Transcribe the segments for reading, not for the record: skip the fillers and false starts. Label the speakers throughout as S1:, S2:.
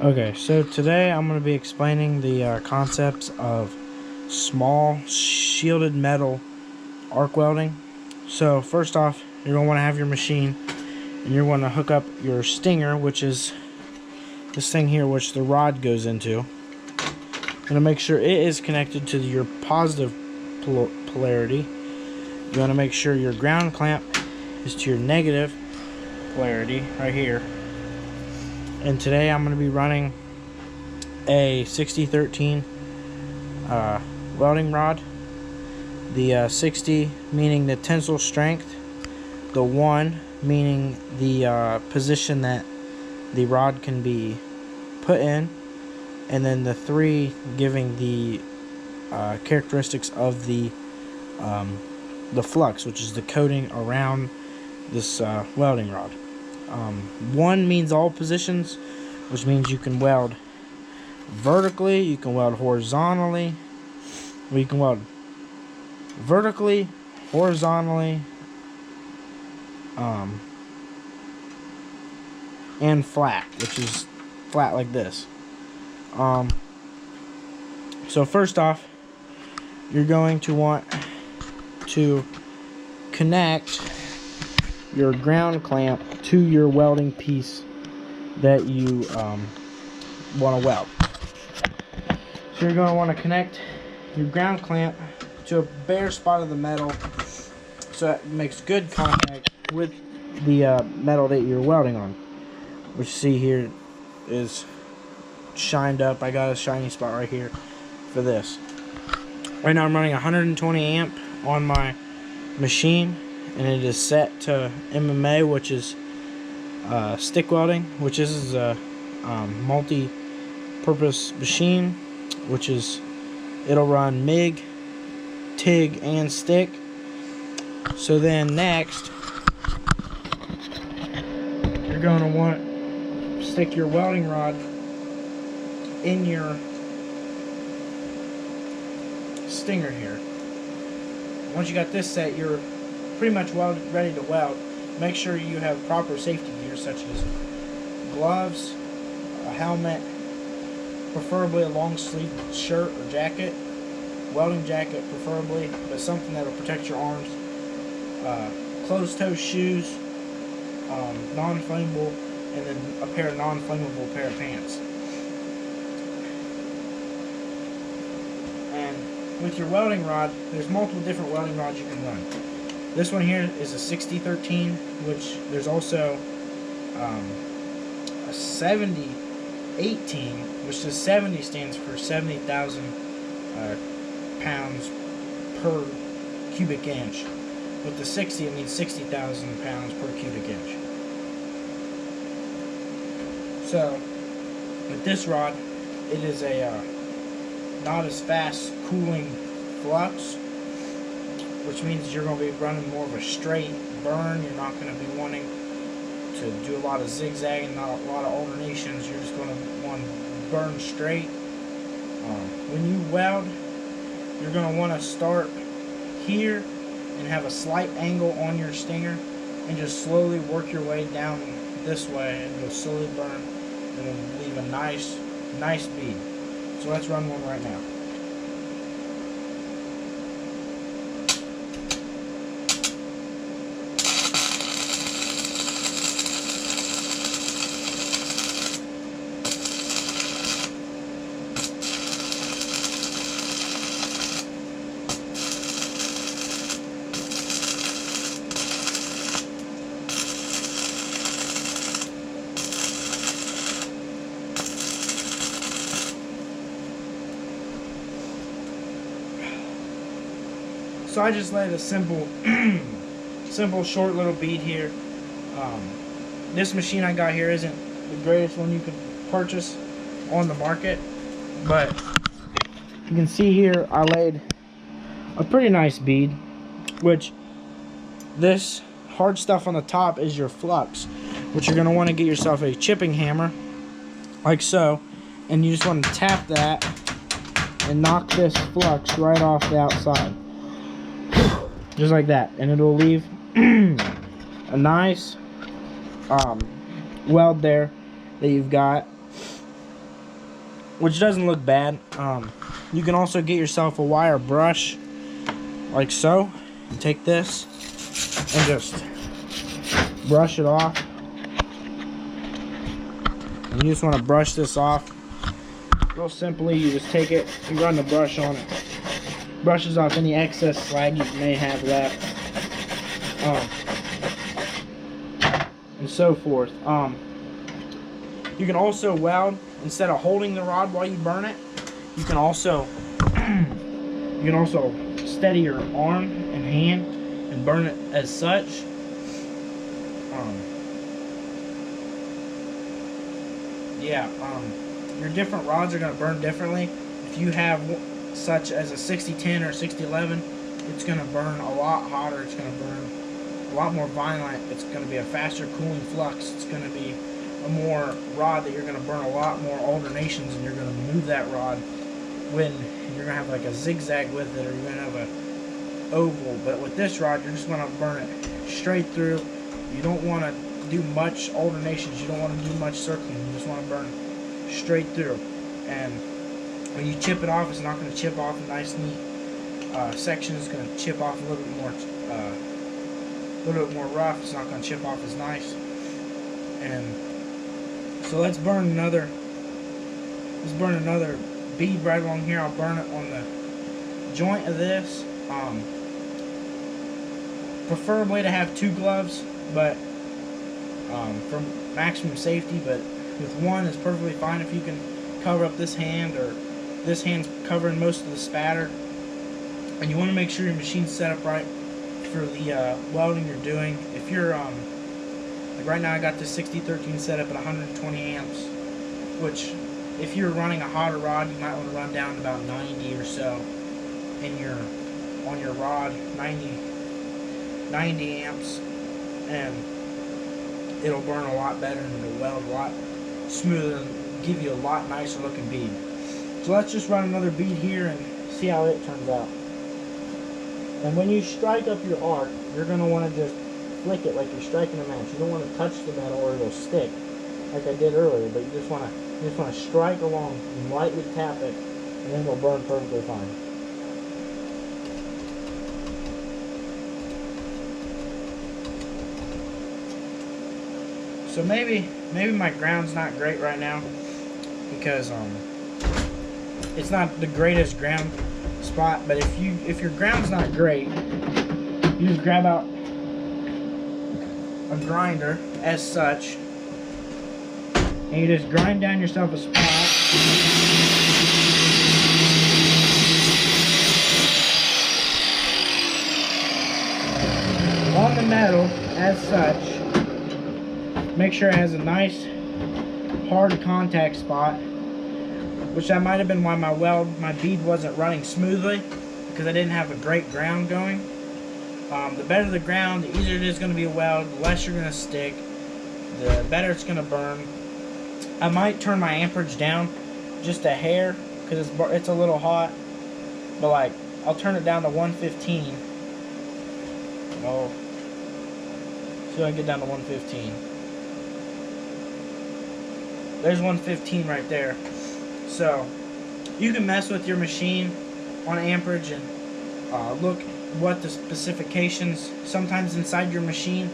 S1: Okay, so today I'm going to be explaining the concepts of small shielded metal arc welding. So first off, you're going to want to have your machine, and you're going to hook up your stinger, which is this thing here, which the rod goes into. You're going to make sure it is connected to your positive polarity. You want to make sure your ground clamp is to your negative polarity right here. And today I'm going to be running a 6013 welding rod. The 60 meaning the tensile strength, the 1 meaning the position that the rod can be put in, and then the 3 giving the characteristics of the flux, which is the coating around this welding rod. 1 means all positions, which means you can weld vertically, you can weld horizontally, or you can weld vertically, horizontally, and flat, which is flat like this. So first off, you're going to want to connect your ground clamp to your welding piece that you want to weld. So you're going to want to connect your ground clamp to a bare spot of the metal so it makes good contact with the metal that you're welding on, which you see here is shined up. I got a shiny spot right here for this. Right now I'm running 120 amp on my machine, and it is set to MMA, which is stick welding, which is a multi-purpose machine, which is it'll run MIG, TIG, and stick. So then next, you're going to want to stick your welding rod in your stinger here. Once you got this set, you're pretty much ready to weld. Make sure you have proper safety gear such as gloves, a helmet, preferably a long sleeve shirt or jacket, welding jacket preferably, but something that will protect your arms, closed toe shoes, non-flammable, and then a pair of non-flammable pair of pants. And with your welding rod, there's multiple different welding rods you can run. This one here is a 6013, which there's also a 7018, which the 70 stands for 70,000 pounds per cubic inch. With the 60, it means 60,000 pounds per cubic inch. So, with this rod, it is a not as fast cooling flux, which means you're going to be running more of a straight burn. You're not going to be wanting to do a lot of zigzagging, not a lot of alternations. You're just going to want to burn straight. When you weld, you're going to want to start here and have a slight angle on your stinger and just slowly work your way down this way, and you'll slowly burn, and it'll leave a nice bead. So let's run one right now. So I just laid a simple short little bead here. This machine I got here isn't the greatest one you could purchase on the market, but you can see here I laid a pretty nice bead, which this hard stuff on the top is your flux, which you're going to want to get yourself a chipping hammer like so, and you just want to tap that and knock this flux right off the outside. Just like that, and it'll leave a nice weld there that you've got. which doesn't look bad. You can also get yourself a wire brush, like so, and take this and just brush it off. And you just want to brush this off real simply. You just take it, you run the brush on it, brushes off any excess slag you may have left, and so forth. You can also weld, instead of holding the rod while you burn it, you can also steady your arm and hand and burn it as such. Your different rods are going to burn differently. If you have such as a 6010 or 6011, it's going to burn a lot hotter. It's going to burn a lot more violent. It's going to be a faster cooling flux. It's going to be a more rod that you're going to burn a lot more alternations, and you're going to move that rod when you're going to have like a zigzag with it, or you're going to have a oval. But with this rod, you're just going to burn it straight through. You don't want to do much alternations. You don't want to do much circling. You just want to burn straight through. And when you chip it off, it's not going to chip off a nice neat section. It's going to chip off a little bit more rough. It's not going to chip off as nice. And so let's burn another bead right along here. I'll burn it on the joint of this. Preferably to have 2 gloves, but for maximum safety. But with one is perfectly fine if you can cover up this hand, or this hand's covering most of the spatter. And you want to make sure your machine's set up right for the welding you're doing. If you're like right now, I got this 6013 set up at 120 amps, which if you're running a hotter rod, you might want to run down to about 90 or so on your rod, 90 amps, and it'll burn a lot better, and it'll weld a lot smoother and give you a lot nicer looking bead. So let's just run another bead here and see how it turns out. And when you strike up your arc, you're going to want to just flick it like you're striking a match. You don't want to touch the metal or it'll stick like I did earlier, but you just want to strike along and lightly tap it, and then it'll burn perfectly fine. So maybe my ground's not great right now because it's not the greatest ground spot. But if your ground's not great, you just grab out a grinder as such, and you just grind down yourself a spot. On the metal as such. Make sure it has a nice hard contact spot, which that might have been why my bead wasn't running smoothly, because I didn't have a great ground going. The better the ground, the easier it is going to be a weld, the less you're going to stick, the better it's going to burn. I might turn my amperage down just a hair because it's a little hot, but like I'll turn it down to 115. Oh, so I get down to 115. There's 115 right there. So you can mess with your machine on amperage and look what the specifications. Sometimes inside your machine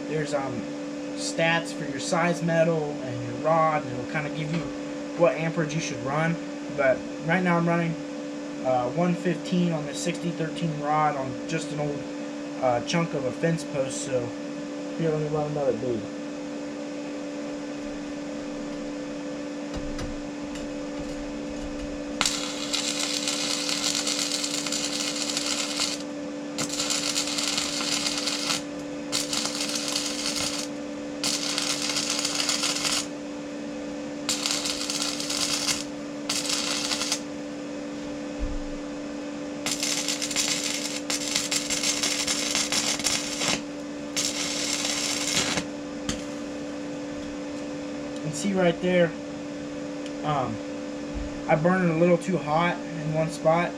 S1: there's stats for your size metal and your rod, and it'll kind of give you what amperage you should run. But right now I'm running 115 on the 6013 rod on just an old chunk of a fence post. So here, let me run another bead. See right there, I burned it a little too hot in one spot.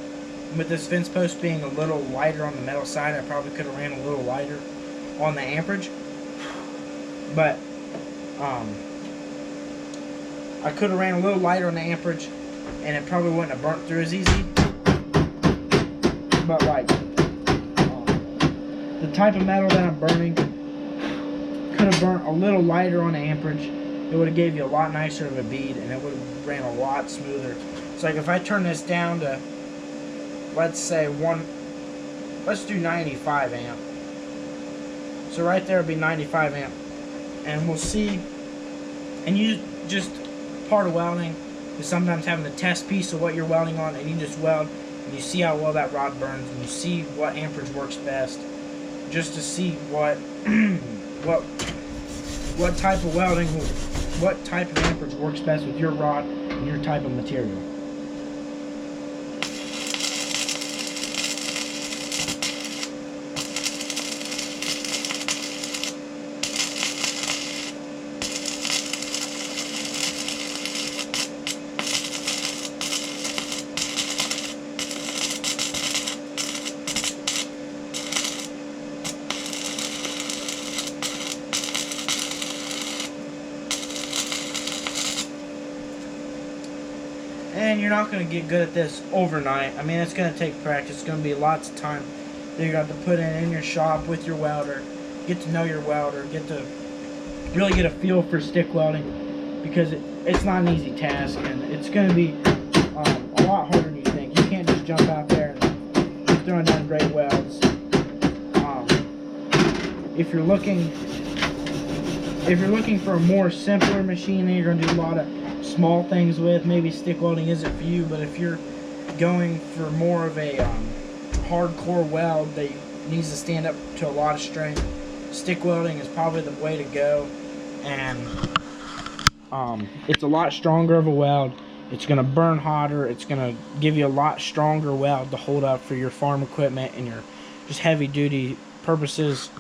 S1: With this fence post being a little lighter on the metal side, I probably could have ran a little lighter on the amperage, but I could have ran a little lighter on the amperage, and it probably wouldn't have burnt through as easy. But like the type of metal that I'm burning could have burnt a little lighter on the amperage. It would have gave you a lot nicer of a bead, and it would have ran a lot smoother. So like if I turn this down to, let's say let's do 95 amp. So right there would be 95 amp, and we'll see. And you just, part of welding is sometimes having a test piece of what you're welding on, and you just weld and you see how well that rod burns, and you see what amperage works best, just to see what what type of welding, what type of amperage works best with your rod and your type of material. And you're not going to get good at this overnight. I mean, it's going to take practice. It's going to be lots of time that you got to put in your shop with your welder. Get to know your welder. Get to really get a feel for stick welding, because it's not an easy task, and it's going to be a lot harder than you think. You can't just jump out there and keep throwing down great welds. If you're looking for a more simpler machine, then you're going to do a lot of small things with. Maybe stick welding isn't for you, but if you're going for more of a hardcore weld that needs to stand up to a lot of strength, stick welding is probably the way to go. And it's a lot stronger of a weld. It's going to burn hotter. It's going to give you a lot stronger weld to hold up for your farm equipment and your just heavy duty purposes.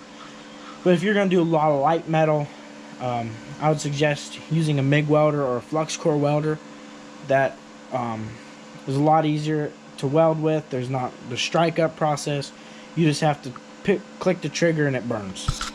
S1: But if you're going to do a lot of light metal, I would suggest using a MIG welder or a flux core welder. That is a lot easier to weld with. There's not the strike up process. You just have to click the trigger and it burns.